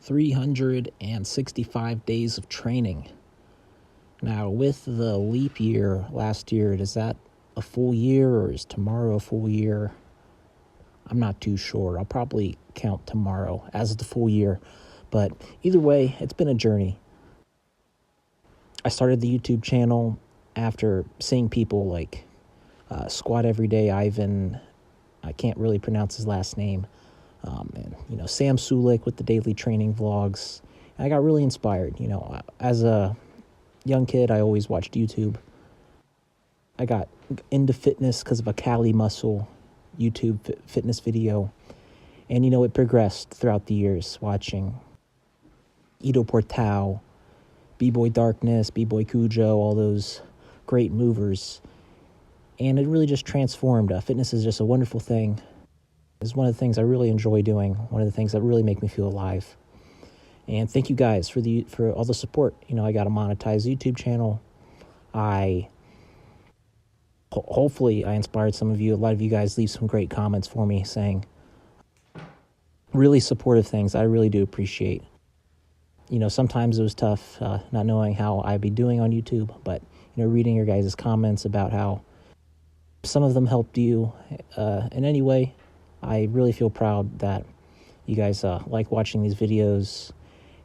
365 days of training. Now, with the leap year last year, is that a full year or is tomorrow a full year? I'm not too sure. I'll probably count tomorrow as the full year. But either way, it's been a journey. I started the YouTube channel after seeing people like Squat Everyday Ivan, I can't really pronounce his last name, and Sam Sulik with the daily training vlogs. And I got really inspired. As a young kid, I always watched YouTube. I got into fitness because of a Cali Muscle YouTube fitness video, and it progressed throughout the years, watching Ido Portal, B-Boy Darkness, B-Boy Cujo, all those great movers. And it really just transformed. Fitness is just a wonderful thing. It's one of the things I really enjoy doing, one of the things that really make me feel alive. And thank you guys for all the support. I got a monetized YouTube channel. Hopefully I inspired some of you. A lot of you guys leave some great comments for me saying really supportive things. I really do appreciate. Sometimes it was tough not knowing how I'd be doing on YouTube, but reading your guys' comments about how some of them helped you in any way. I really feel proud that you guys like watching these videos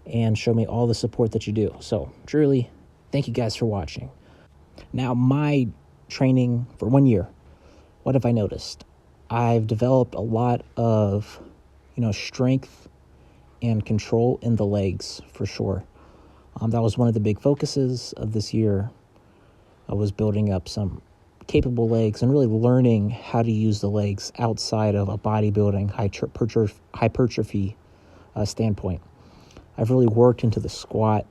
and show me all the support that you do. So truly, thank you guys for watching. Now, my training for 1 year, what have I noticed? I've developed a lot of, strength and control in the legs for sure. That was one of the big focuses of this year. I was building up some capable legs and really learning how to use the legs outside of a bodybuilding hypertrophy standpoint. I've really worked into the squat,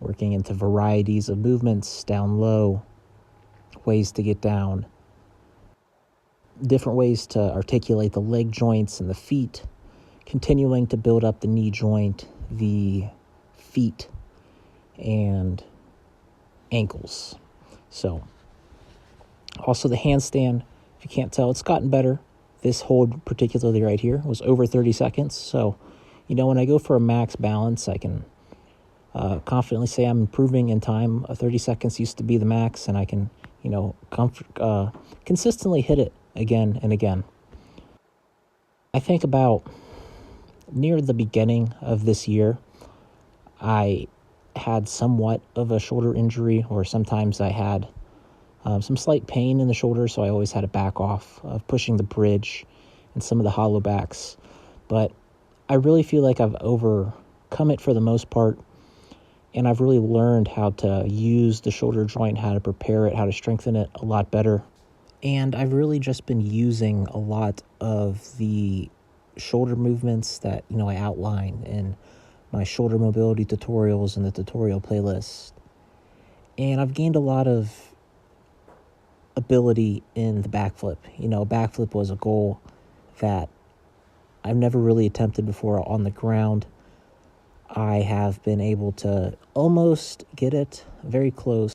working into varieties of movements, down low, ways to get down, different ways to articulate the leg joints and the feet, continuing to build up the knee joint, the feet, and ankles. So, also the handstand, if you can't tell, it's gotten better. This hold, particularly right here, was over 30 seconds. So, when I go for a max balance, I can confidently say I'm improving in time. 30 seconds used to be the max, and I can, consistently hit it again and again. I think about near the beginning of this year, I had somewhat of a shoulder injury, or sometimes I had some slight pain in the shoulder, so I always had to back off of pushing the bridge and some of the hollow backs. But I really feel like I've overcome it for the most part, and I've really learned how to use the shoulder joint, how to prepare it, how to strengthen it a lot better. And I've really just been using a lot of the shoulder movements that, I outline in my shoulder mobility tutorials and the tutorial playlist. And I've gained a lot of ability in the backflip. Backflip was a goal that I've never really attempted before on the ground. I have been able to almost get it, very close.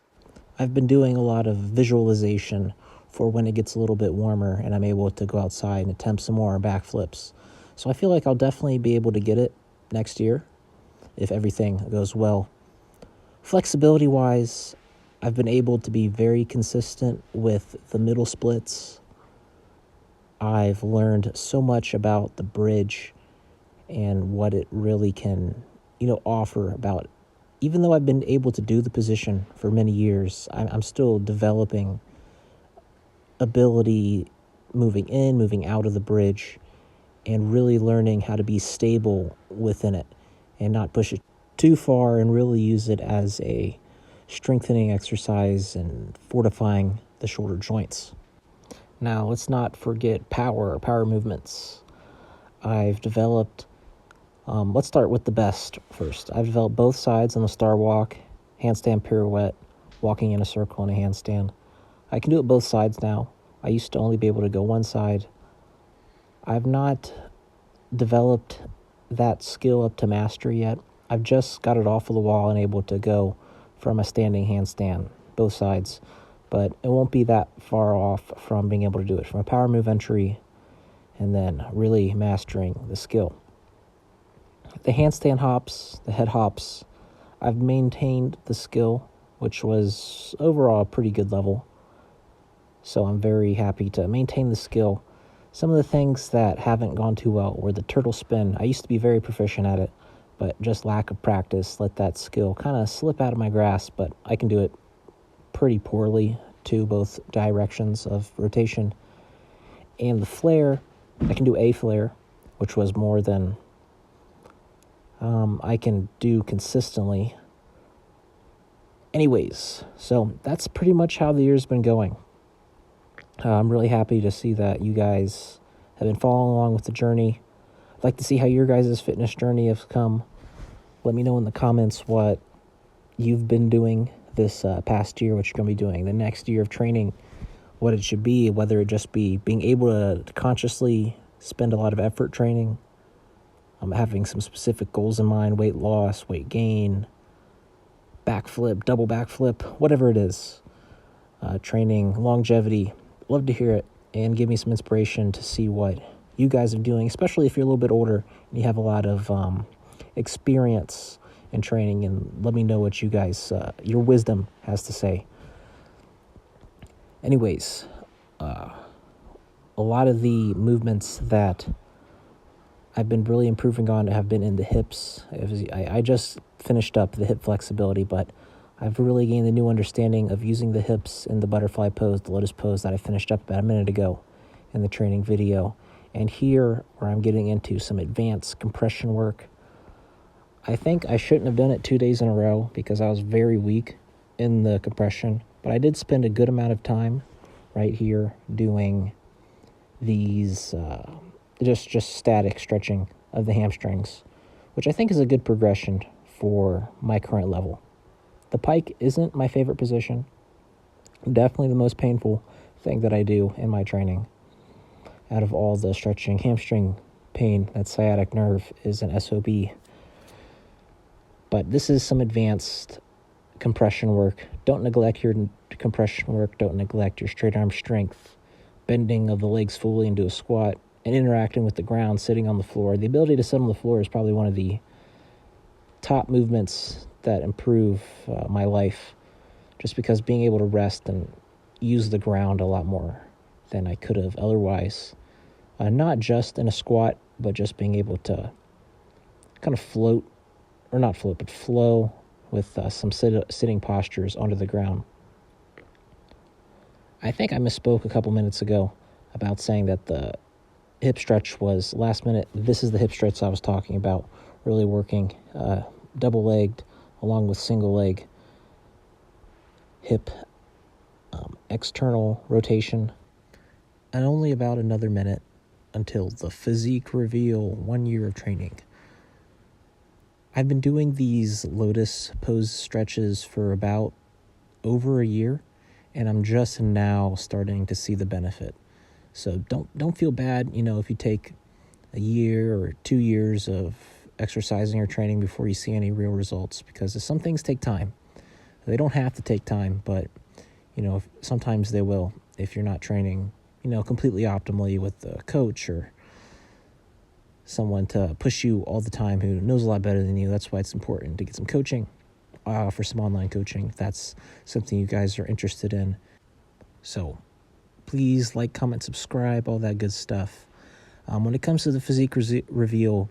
I've been doing a lot of visualization for when it gets a little bit warmer and I'm able to go outside and attempt some more backflips. So I feel like I'll definitely be able to get it next year if everything goes well. Flexibility-wise, I've been able to be very consistent with the middle splits. I've learned so much about the bridge and what it really can, offer about. Even though I've been able to do the position for many years, I'm still developing ability moving in, moving out of the bridge, and really learning how to be stable within it and not push it too far and really use it as a strengthening exercise and fortifying the shoulder joints. Now, let's not forget power movements. I've developed, let's start with the best first. I've developed both sides on the star walk, handstand pirouette, walking in a circle in a handstand. I can do it both sides now. I used to only be able to go one side. I've not developed that skill up to mastery yet. I've just got it off of the wall and able to go from a standing handstand, both sides. But it won't be that far off from being able to do it from a power move entry and then really mastering the skill. The handstand hops, the head hops, I've maintained the skill, which was overall a pretty good level. So I'm very happy to maintain the skill. Some of the things that haven't gone too well were the turtle spin. I used to be very proficient at it, but just lack of practice let that skill kind of slip out of my grasp, but I can do it pretty poorly to both directions of rotation. And the flare, I can do a flare, which was more than I can do consistently. Anyways, so that's pretty much how the year's been going. I'm really happy to see that you guys have been following along with the journey. I'd like to see how your guys' fitness journey has come. Let me know in the comments what you've been doing this past year, what you're going to be doing the next year of training, what it should be, whether it just be being able to consciously spend a lot of effort training, having some specific goals in mind, weight loss, weight gain, backflip, double backflip, whatever it is, training, longevity. Love to hear it and give me some inspiration to see what you guys are doing, especially if you're a little bit older and you have a lot of experience in training, and let me know what you guys, your wisdom has to say. Anyways, a lot of the movements that I've been really improving on have been in the hips. I just finished up the hip flexibility, but I've really gained a new understanding of using the hips in the butterfly pose, the lotus pose that I finished up about a minute ago in the training video. And here, where I'm getting into some advanced compression work, I think I shouldn't have done it 2 days in a row because I was very weak in the compression, but I did spend a good amount of time right here doing these just static stretching of the hamstrings, which I think is a good progression for my current level. The pike isn't my favorite position. Definitely the most painful thing that I do in my training. Out of all the stretching, hamstring pain, that sciatic nerve is an SOB. But this is some advanced compression work. Don't neglect your compression work. Don't neglect your straight arm strength, bending of the legs fully into a squat, and interacting with the ground, sitting on the floor. The ability to sit on the floor is probably one of the top movements that improve my life, just because being able to rest and use the ground a lot more than I could have otherwise. Not just in a squat, but just being able to kind of float, or not float, but flow with some sitting postures onto the ground. I think I misspoke a couple minutes ago about saying that the hip stretch was last minute. This is the hip stretch I was talking about, really working double-legged along with single-leg hip external rotation. And only about another minute until the physique reveal, 1 year of training. I've been doing these lotus pose stretches for about over a year, and I'm just now starting to see the benefit. So don't feel bad, if you take a year or 2 years of exercising or training before you see any real results, because some things take time. They don't have to take time, but sometimes they will if you're not training completely optimally with a coach or someone to push you all the time who knows a lot better than you. That's why it's important to get some coaching, for some online coaching, if that's something you guys are interested in. So please like, comment, subscribe, all that good stuff. When it comes to the physique reveal,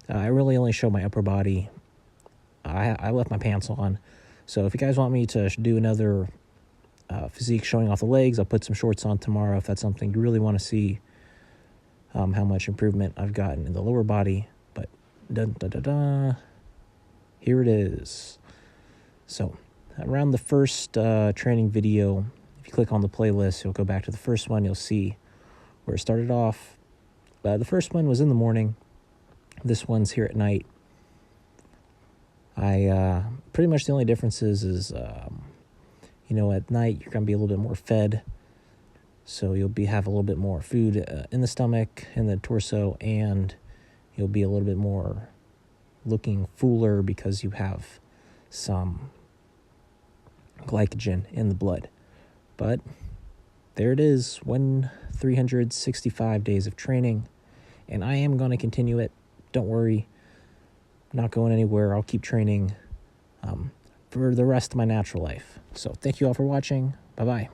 I really only show my upper body. I left my pants on. So if you guys want me to do another physique showing off the legs, I'll put some shorts on tomorrow if that's something you really want to see, how much improvement I've gotten in the lower body. But here it is. So around the first training video, if you click on the playlist, you'll go back to the first one. You'll see where it started off. The first one was in the morning. This one's here at night. I pretty much the only difference is at night you're going to be a little bit more fed, so you'll have a little bit more food in the stomach, in the torso, and you'll be a little bit more looking fuller because you have some glycogen in the blood. But there it is, 365 days of training, and I am going to continue it. Don't worry. not going anywhere. I'll keep training for the rest of my natural life. So thank you all for watching. Bye-bye.